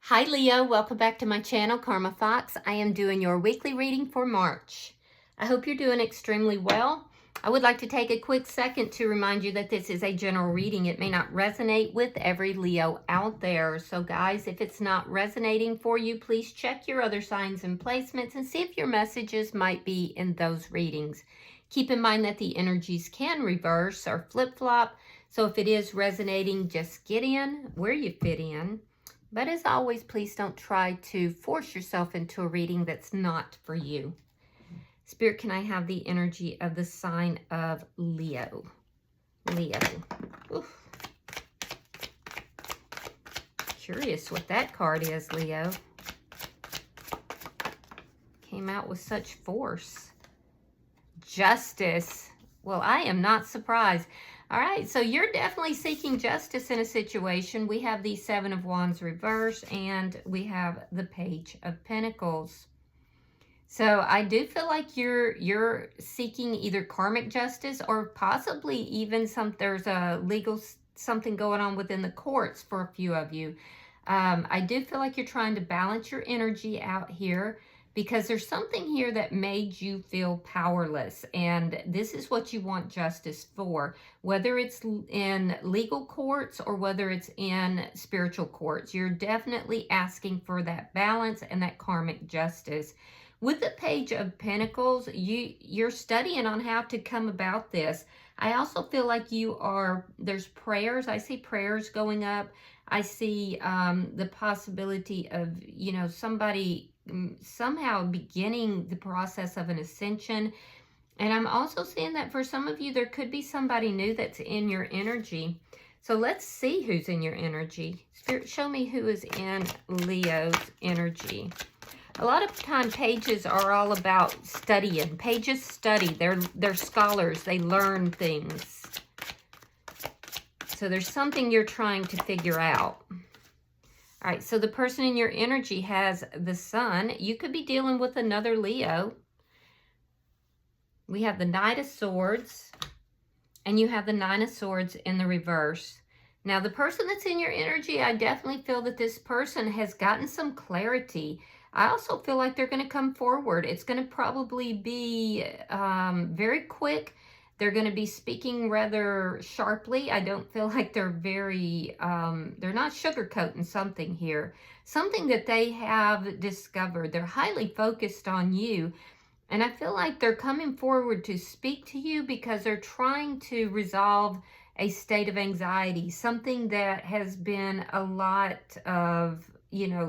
Hi Leo, welcome back to my channel, Karma Fox. I am doing your weekly reading for March. I hope you're doing extremely well. I would like to take a quick second to remind you that this is a general reading. It may not resonate with every Leo out there. So guys, if it's not resonating for you, please check your other signs and placements and see if your messages might be in those readings. Keep in mind that the energies can reverse or flip-flop. So if it is resonating, just get in where you fit in. But as always, please don't try to force yourself into a reading that's not for you. Spirit, can I have the energy of the sign of Leo? Leo. Oof. Curious what that card is, Leo. Came out with such force. Justice. Well, I am not surprised. All right, so you're definitely seeking justice in a situation. We have the Seven of Wands reverse, and we have the Page of Pentacles. So I do feel like you're seeking either karmic justice or possibly even there's a legal something going on within the courts for a few of you. I do feel like you're trying to balance your energy out here, because there's something here that made you feel powerless, and this is what you want justice for, whether it's in legal courts or whether it's in spiritual courts. You're definitely asking for that balance and that karmic justice. With the Page of Pentacles, you're studying on how to come about this. I also feel like there's prayers. I see prayers going up. I see the possibility of, somebody somehow beginning the process of an ascension. And I'm also seeing that for some of you, there could be somebody new that's in your energy. So let's see who's in your energy. Spirit, show me who is in Leo's energy. A lot of time pages are all about studying. Pages study. They're scholars. They learn things. So there's something you're trying to figure out. All right, so the person in your energy has the Sun. You could be dealing with another Leo. We have the Knight of Swords, and you have the Nine of Swords in the reverse. Now, the person that's in your energy, I definitely feel that this person has gotten some clarity. I also feel like they're going to come forward. It's going to probably be very quick. They're going to be speaking rather sharply. I don't feel like they're they're not sugarcoating something here. Something that they have discovered. They're highly focused on you. And I feel like they're coming forward to speak to you because they're trying to resolve a state of anxiety. Something that has been a lot of,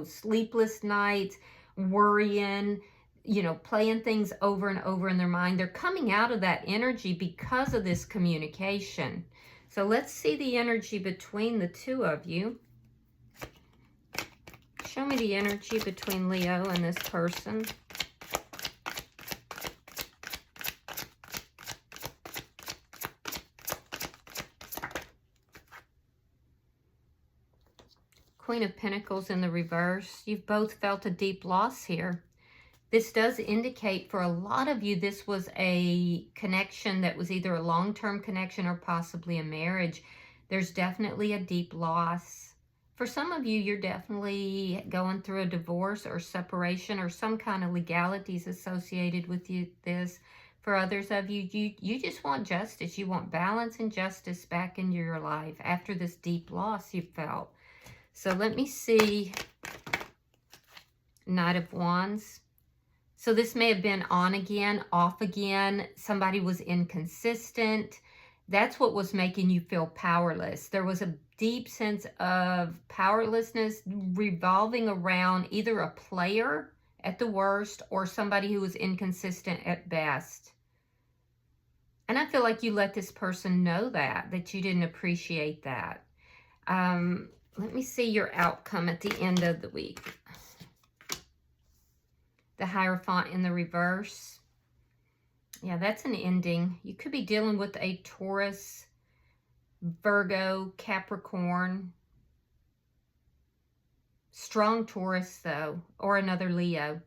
sleepless nights, worrying, playing things over and over in their mind. They're coming out of that energy because of this communication. So let's see the energy between the two of you. Show me the energy between Leo and this person. Queen of Pentacles in the reverse. You've both felt a deep loss here. This does indicate for a lot of you, this was a connection that was either a long-term connection or possibly a marriage. There's definitely a deep loss. For some of you, you're definitely going through a divorce or separation or some kind of legalities associated with this. For others of you, you just want justice. You want balance and justice back into your life after this deep loss you felt. So let me see. Knight of Wands. So this may have been on again, off again. Somebody was inconsistent. That's what was making you feel powerless. There was a deep sense of powerlessness revolving around either a player at the worst or somebody who was inconsistent at best. And I feel like you let this person know that you didn't appreciate that. Let me see your outcome at the end of the week. The Hierophant in the reverse. Yeah, that's an ending. You could be dealing with a Taurus, Virgo, Capricorn. Strong Taurus, though, or another Leo.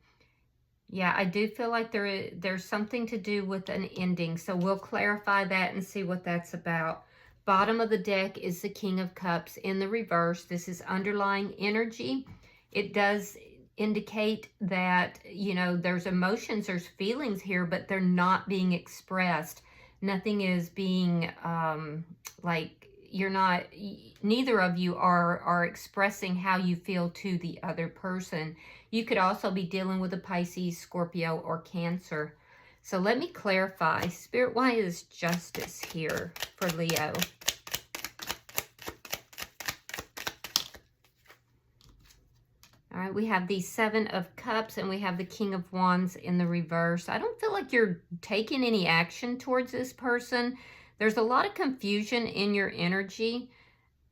Yeah, I do feel like there's something to do with an ending. So we'll clarify that and see what that's about. Bottom of the deck is the King of Cups in the reverse. This is underlying energy. It does indicate that, you know, there's emotions, there's feelings here, but they're not being expressed. Nothing is being, like, you're not, neither of you are expressing how you feel to the other person. You could also be dealing with a Pisces, Scorpio, or Cancer. So let me clarify. Spirit, why is justice here for Leo? All right, we have the Seven of Cups and we have the King of Wands in the reverse. I don't feel like you're taking any action towards this person. There's a lot of confusion in your energy.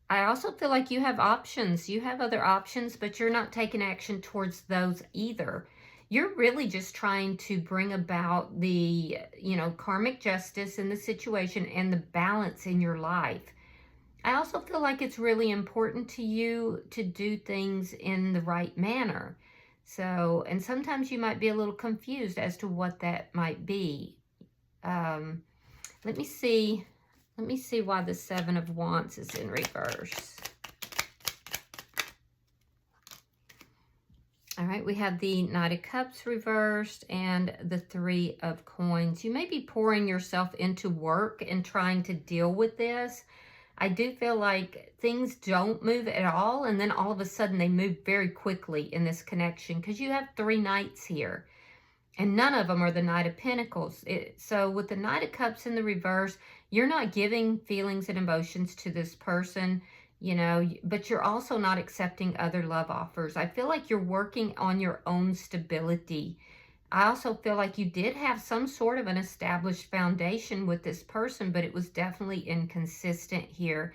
I also feel like you have options. You have other options, but you're not taking action towards those either. You're really just trying to bring about the, you know, karmic justice in the situation and the balance in your life. I also feel like it's really important to you to do things in the right manner. So, and sometimes you might be a little confused as to what that might be. Let me see why the Seven of Wands is in reverse. All right, we have the Knight of Cups reversed and the Three of Coins. You may be pouring yourself into work and trying to deal with this. I do feel like things don't move at all, and then all of a sudden they move very quickly in this connection because you have 3 knights here, and none of them are the Knight of Pentacles. So with the Knight of Cups in the reverse, you're not giving feelings and emotions to this person, you know, but you're also not accepting other love offers. I feel like you're working on your own stability. I also feel like you did have some sort of an established foundation with this person, but it was definitely inconsistent here.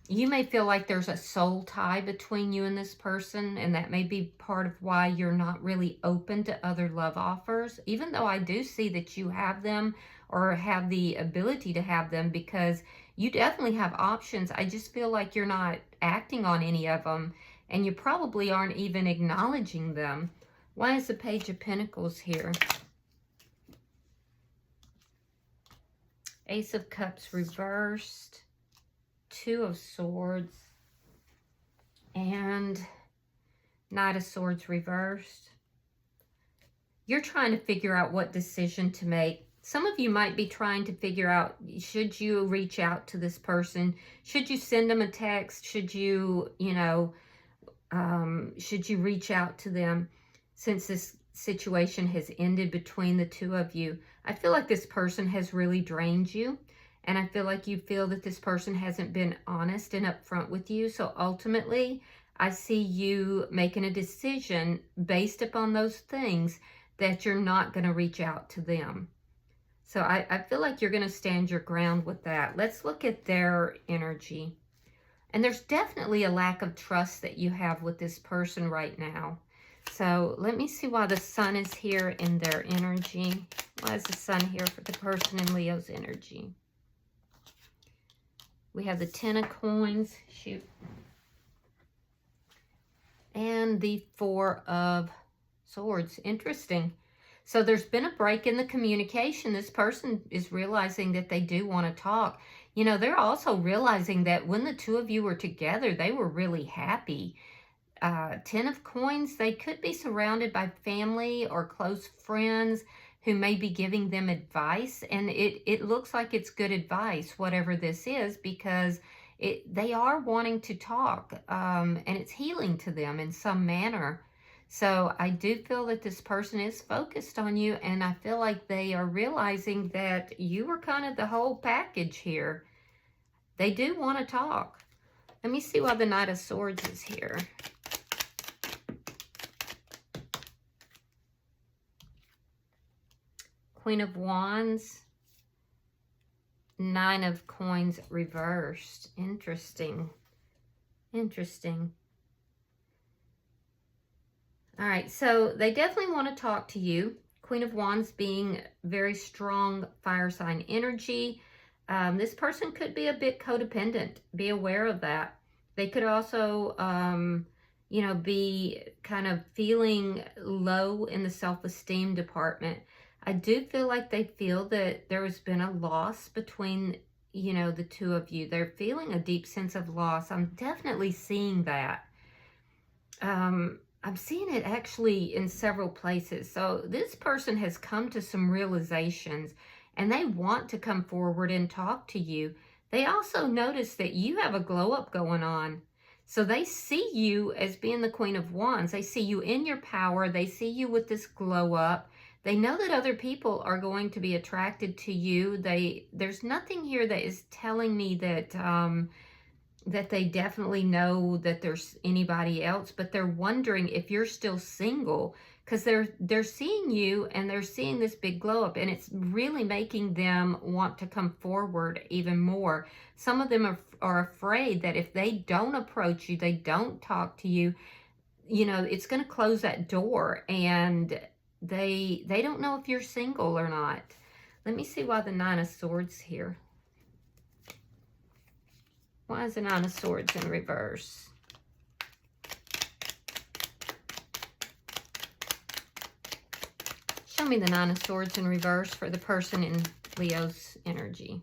You may feel like there's a soul tie between you and this person, and that may be part of why you're not really open to other love offers, even though I do see that you have them or have the ability to have them, because you definitely have options. I just feel like you're not acting on any of them, and you probably aren't even acknowledging them. Why is the Page of Pentacles here? Ace of Cups reversed, Two of Swords, and Knight of Swords reversed. You're trying to figure out what decision to make. Some of you might be trying to figure out, should you reach out to this person? Should you send them a text? Should you, you know, should you reach out to them? Since this situation has ended between the two of you, I feel like this person has really drained you. And I feel like you feel that this person hasn't been honest and upfront with you. So ultimately, I see you making a decision based upon those things that you're not going to reach out to them. So I feel like you're going to stand your ground with that. Let's look at their energy. And there's definitely a lack of trust that you have with this person right now. So let me see why the Sun is here in their energy. Why is the Sun here for the person in Leo's energy? We have the Ten of Coins. Shoot. And the Four of Swords. Interesting. So there's been a break in the communication. This person is realizing that they do want to talk. You know, they're also realizing that when the two of you were together, they were really happy. Ten of Coins, they could be surrounded by family or close friends who may be giving them advice. And it looks like it's good advice, whatever this is, because they are wanting to talk, and it's healing to them in some manner. So I do feel that this person is focused on you, and I feel like they are realizing that you were kind of the whole package here. They do want to talk. Let me see why the Knight of Swords is here. Queen of Wands, Nine of Coins reversed. Interesting. Interesting. All right, so they definitely want to talk to you. Queen of Wands being very strong fire sign energy. This person could be a bit codependent. Be aware of that. They could also, you know, be kind of feeling low in the self-esteem department. I do feel like they feel that there has been a loss between, you know, the two of you. They're feeling a deep sense of loss. I'm definitely seeing that. I'm seeing it actually in several places. So this person has come to some realizations and they want to come forward and talk to you. They also notice that you have a glow up going on. So they see you as being the Queen of Wands. They see you in your power. They see you with this glow up. They know that other people are going to be attracted to you. There's nothing here that is telling me that that they definitely know that there's anybody else, but they're wondering if you're still single, because they're seeing you and they're seeing this big glow up, and it's really making them want to come forward even more. Some of them are afraid that if they don't approach you, they don't talk to you, you know, it's going to close that door, and they don't know if you're single or not. Let me see why the Nine of Swords here. Why is the Nine of Swords in reverse? Show me the Nine of Swords in reverse for the person in Leo's energy.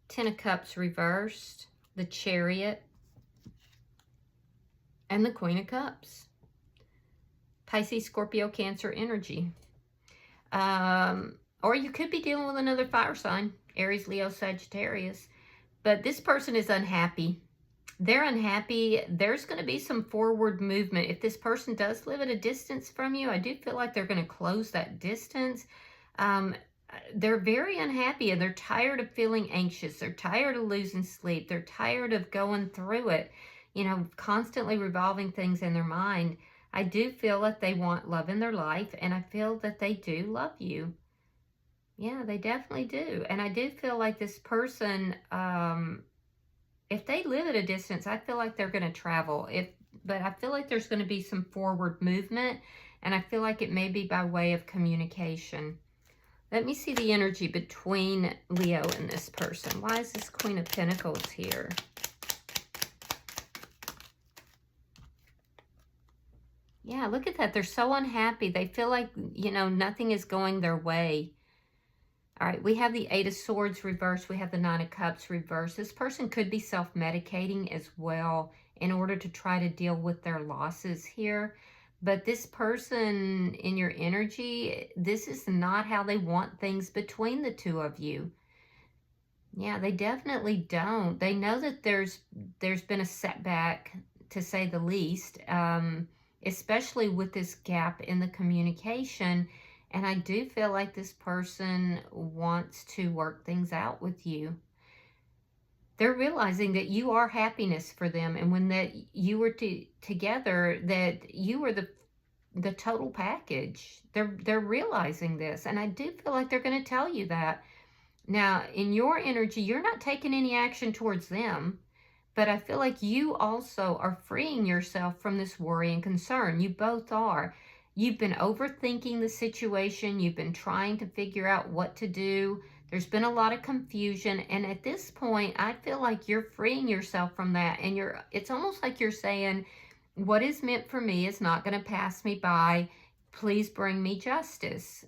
Ten of Cups reversed, the Chariot, and the Queen of Cups. Pisces, Scorpio, Cancer energy. Or you could be dealing with another fire sign. Aries, Leo, Sagittarius. But this person is unhappy. They're unhappy. There's going to be some forward movement. If this person does live at a distance from you, I do feel like they're going to close that distance. They're very unhappy and they're tired of feeling anxious. They're tired of losing sleep. They're tired of going through it, you know, constantly revolving things in their mind. I do feel that they want love in their life, and I feel that they do love you. Yeah, they definitely do. And I do feel like this person, if they live at a distance, I feel like they're going to travel. But I feel like there's going to be some forward movement, and I feel like it may be by way of communication. Let me see the energy between Leo and this person. Why is this Queen of Pentacles here? Yeah, look at that. They're so unhappy. They feel like, you know, nothing is going their way. All right, we have the Eight of Swords reversed. We have the Nine of Cups reversed. This person could be self-medicating as well in order to try to deal with their losses here. But this person in your energy, this is not how they want things between the two of you. Yeah, they definitely don't. They know that there's been a setback, to say the least, especially with this gap in the communication. And I do feel like this person wants to work things out with you. They're realizing that you are happiness for them. And when that you were together, that you were the total package. They're realizing this. And I do feel like they're going to tell you that. Now, in your energy, you're not taking any action towards them. But I feel like you also are freeing yourself from this worry and concern. You both are. You've been overthinking the situation. You've been trying to figure out what to do. There's been a lot of confusion. And at this point, I feel like you're freeing yourself from that. And it's almost like you're saying, what is meant for me is not going to pass me by. Please bring me justice.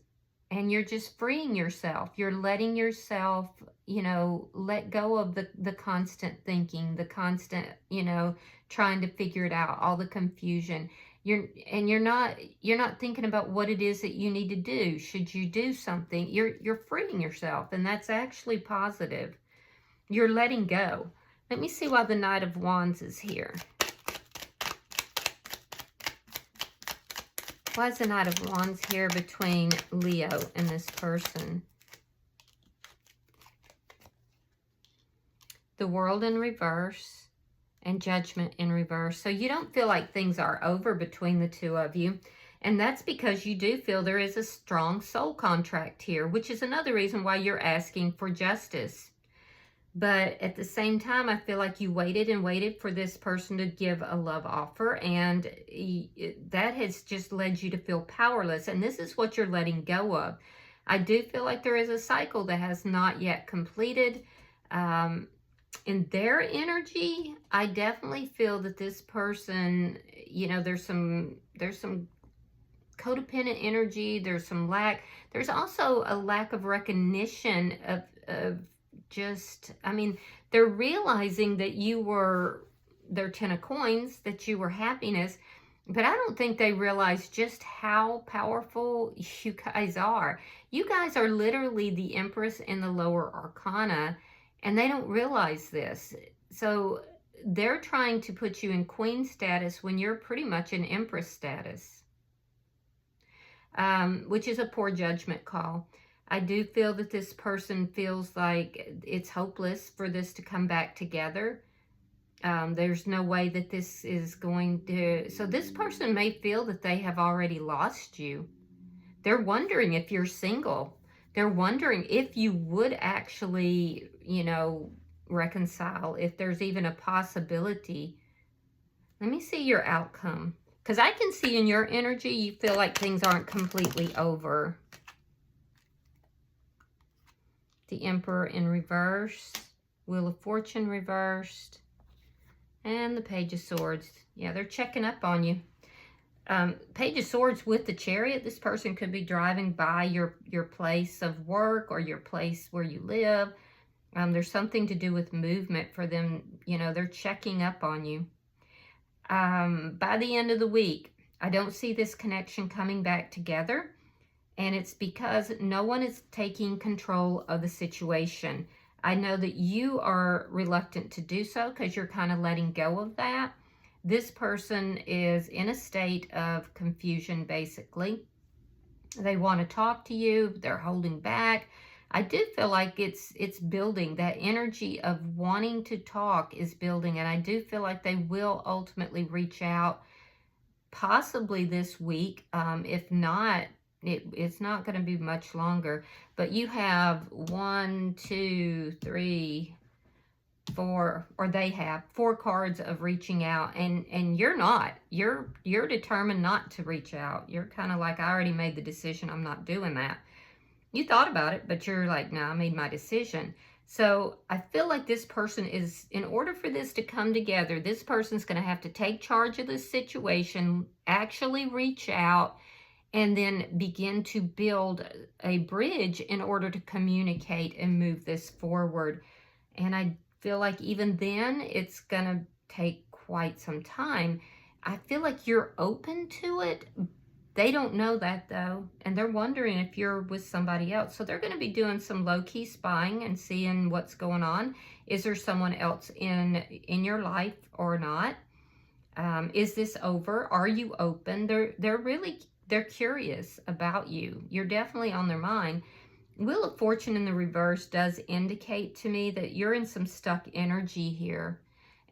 And you're just freeing yourself. You're letting yourself, you know, let go of the constant thinking, the constant, you know, trying to figure it out, all the confusion. You're not thinking about what it is that you need to do. Should you do something? You're freeing yourself, and that's actually positive. You're letting go. Let me see why the Knight of Wands is here. Why is the Knight of Wands here between Leo and this person? The World in reverse and Judgment in reverse. So you don't feel like things are over between the two of you. And that's because you do feel there is a strong soul contract here, which is another reason why you're asking for justice. But at the same time, I feel like you waited and waited for this person to give a love offer, and that has just led you to feel powerless. And this is what you're letting go of. I do feel like there is a cycle that has not yet completed. In their energy, I definitely feel that this person, you know, there's some codependent energy, there's some lack. There's also a lack of recognition of just, I mean, they're realizing that you were their 10 of coins, that you were happiness. But I don't think they realize just how powerful you guys are. You guys are literally the Empress in the lower arcana, and they don't realize this. So they're trying to put you in queen status when you're pretty much in Empress status, which is a poor judgment call. I do feel that this person feels like it's hopeless for this to come back together. There's no way that this is going to... So this person may feel that they have already lost you. They're wondering if you're single. They're wondering if you would actually, you know, reconcile, if there's even a possibility. Let me see your outcome. Because I can see in your energy, you feel like things aren't completely over. The Emperor in reverse. Wheel of Fortune reversed. And the Page of Swords. Yeah, they're checking up on you. Page of Swords with the Chariot. This person could be driving by your place of work or your place where you live. There's something to do with movement for them. You know, they're checking up on you. By the end of the week, I don't see this connection coming back together. And it's because no one is taking control of the situation. I know that you are reluctant to do so because you're kind of letting go of that. This person is in a state of confusion, basically. They want to talk to you. They're holding back. I do feel like it's building. That energy of wanting to talk is building. And I do feel like they will ultimately reach out, possibly this week. If not, it's not going to be much longer. But you have 1, 2, 3, 4, or they have 4 cards of reaching out, and you're not. You're determined not to reach out. You're kind of like, I already made the decision. I'm not doing that. You thought about it, but you're like, no, I made my decision. So I feel like this person is, in order for this to come together, this person's going to have to take charge of this situation, actually reach out, and then begin to build a bridge in order to communicate and move this forward. And I feel like even then, it's going to take quite some time. I feel like you're open to it. They don't know that, though, and they're wondering if you're with somebody else. So they're going to be doing some low-key spying and seeing what's going on. Is there someone else in your life or not? Is this over? Are you open? They're curious about you. You're definitely on their mind. Wheel of Fortune in the reverse does indicate to me that you're in some stuck energy here,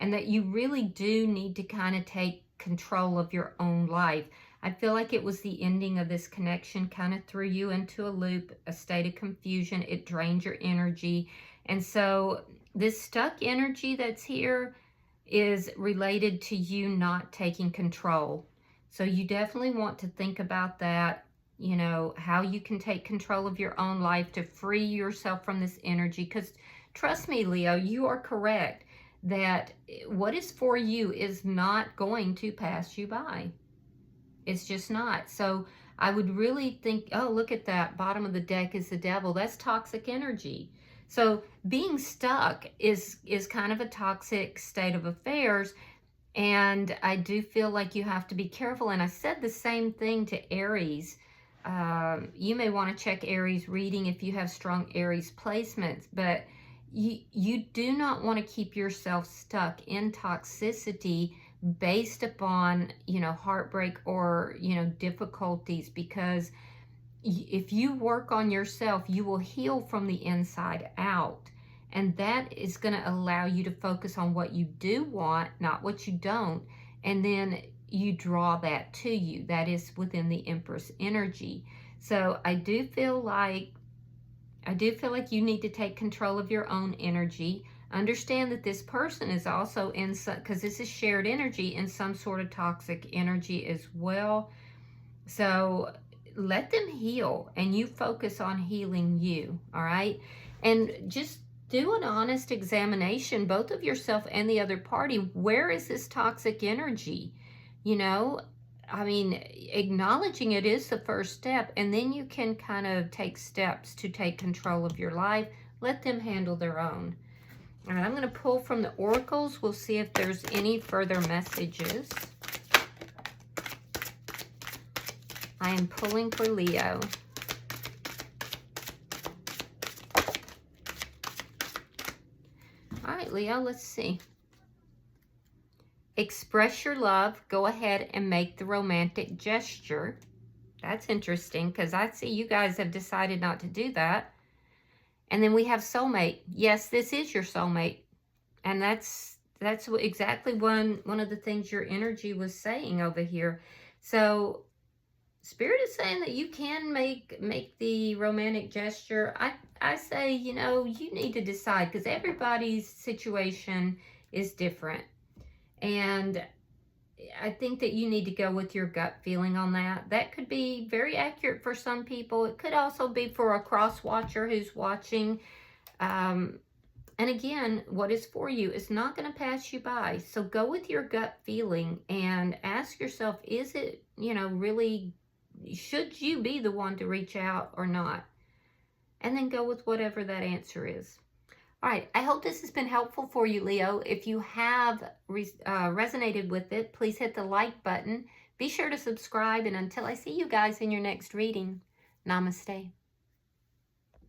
and that you really do need to kind of take control of your own life. I feel like it was the ending of this connection kind of threw you into a loop, a state of confusion. It drained your energy. And so this stuck energy that's here is related to you not taking control. So you definitely want to think about that, you know, how you can take control of your own life to free yourself from this energy. Because trust me, Leo, you are correct that what is for you is not going to pass you by. It's just not. So I would really think, oh, look at that. Bottom of the deck is the devil. That's toxic energy. So being stuck is kind of a toxic state of affairs. And I do feel like you have to be careful. And I said the same thing to Aries. You may want to check Aries reading if you have strong Aries placements. But you do not want to keep yourself stuck in toxicity based upon, you know, heartbreak or, you know, difficulties, because if you work on yourself, you will heal from the inside out. And that is going to allow you to focus on what you do want, not what you don't. And then you draw that to you. That is within the Empress energy. So I do feel like you need to take control of your own energy. Understand that this person is also in some, because this is shared energy, in some sort of toxic energy as well. So let them heal, and you focus on healing you, all right? And just do an honest examination, both of yourself and the other party. Where is this toxic energy? You know, I mean, acknowledging it is the first step, and then you can kind of take steps to take control of your life. Let them handle their own. All right, I'm going to pull from the oracles. We'll see if there's any further messages. I am pulling for Leo. All right, Leo, let's see. Express your love. Go ahead and make the romantic gesture. That's interesting because I see you guys have decided not to do that. And then we have soulmate. Yes, this is your soulmate. And that's exactly one of the things your energy was saying over here. So Spirit is saying that you can make the romantic gesture. I say, you know, you need to decide because everybody's situation is different. And I think that you need to go with your gut feeling on that. That could be very accurate for some people. It could also be for a cross watcher who's watching. And again, what is for you is not going to pass you by. So go with your gut feeling and ask yourself, is it, you know, really, should you be the one to reach out or not? And then go with whatever that answer is. All right, I hope this has been helpful for you, Leo. If you have resonated with it, please hit the like button. Be sure to subscribe, and until I see you guys in your next reading, namaste.